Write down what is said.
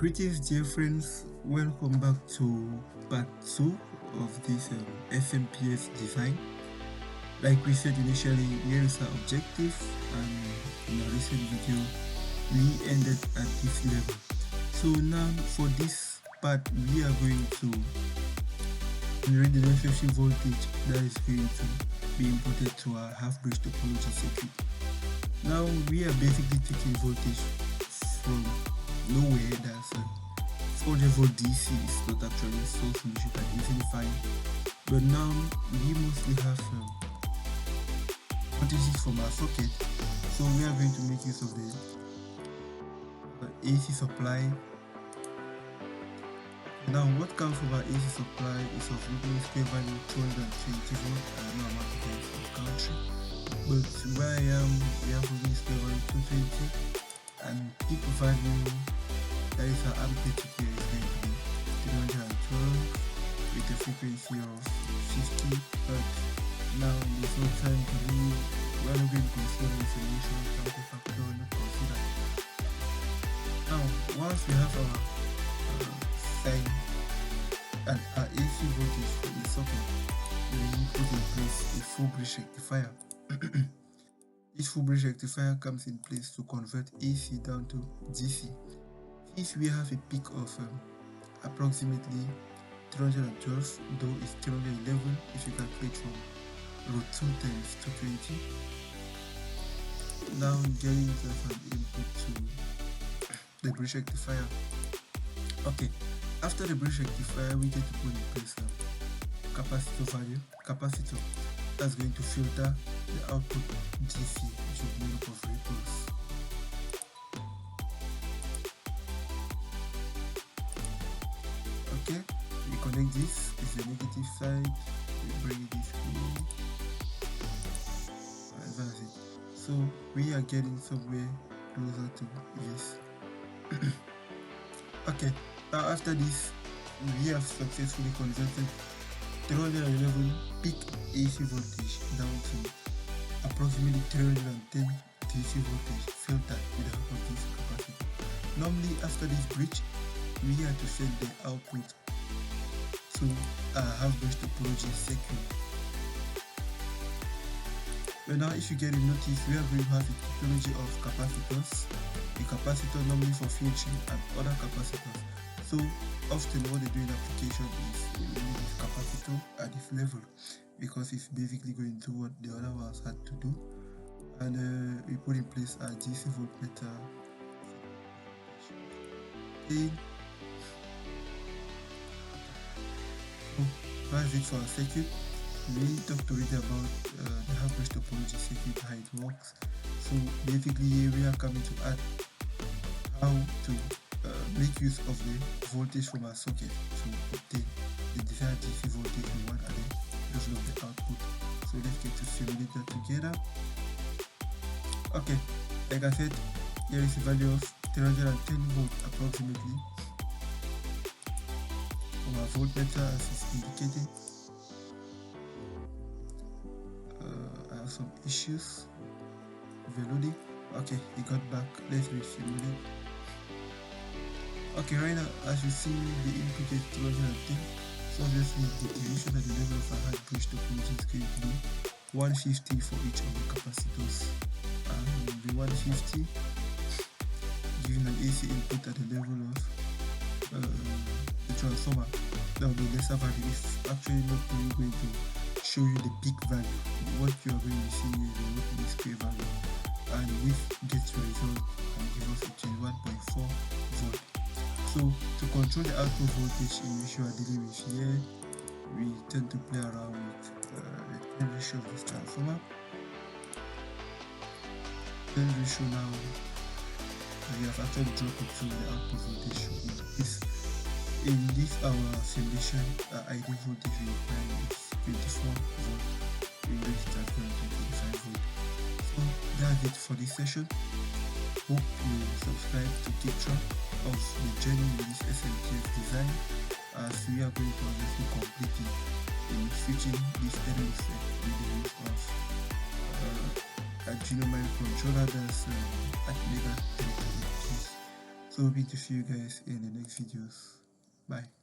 Greetings, dear friends. Welcome back to part 2 of this SMPS design. Like we said initially, here is our objective, and in our recent video, we ended at this level. So now for this part, we are going to generate the necessary voltage that is going to be inputted to our half-bridge topology circuit. Now we are basically taking voltage from nowhere. That's 400 volt DC is not actually so which you can easily find, but now we mostly have voltages from our socket, so we are going to make use of the AC supply. Now what comes from our AC supply is of Rubin's square value 220 volt. I don't know how much it is in the country, but where I am, we have Rubin's square value 220, and peak value, that is our amplitude here, is going to be 312 with a frequency of 50 hertz. Now there's no time to leave. We are not going to consider the solution, counterfactor, not consider. Now once we have our sign and our AC voltage for the socket, we will put in place a full bridge rectifier. This full bridge rectifier comes in place to convert AC down to DC. If we have a peak of approximately 312, though it's 311 if you calculate from root 2 times 220. Now getting an input to the bridge rectifier. Okay, after the bridge rectifier, we get to put in place capacitor that's going to filter the output DC, which will be made up of ripples. Okay, we connect this, is the negative side, we bring this in, and that's it. So we are getting somewhere closer to this. Okay, now after this, we have successfully converted 311 peak AC voltage down to approximately 310 DC voltage filtered with the help of this capacitor. Normally after this bridge, we have to send the output to a half-bridge topology circuit. But now if you get a notice, we are going to have a topology of capacitors. The capacitor normally for filtering and other capacitors. So often what they do in application is they remove this capacitor at this level because it's basically going to do what the other ones had to do. And we put in place a DC voltmeter. That's it for our circuit. We talked already about the half-bridge topology circuit, how it works. So basically here we are coming to add how to make use of the voltage from our socket to obtain the desired DC voltage we want at the level of the output. So let's get to simulate that together. Okay, like I said, here is the value of 310 volt approximately from our voltmeter as is indicated. I have some issues with the loading. Okay, it got back. Let's resimulate. Okay, right now, as you see, the input is 210. So obviously, the deviation at the level of a half-bridge topology is going to be 150 for each of the capacitors. And the 150 giving an AC input at the level of the transformer. Now the lesser value is actually not really going to show you the peak value. What you are going to see is the working square value, and this gets to result and give us a 21.4 volt. So to control the output voltage in which you are dealing with here, we tend to play around with the turn ratio of this transformer. Turn ratio now, we have actually dropped it to the output voltage. In this our simulation, ideal voltage we require is 24 volt. We raise it at 25 volt. So that's it for this session. Hope you subscribe to keep track of the journey in this SMPS design, as we are going to obviously complete it in switching this LFF with the use of a Arduino microcontroller that's at Mega 328 keys. So So hoping to see you guys in the next videos. Bye.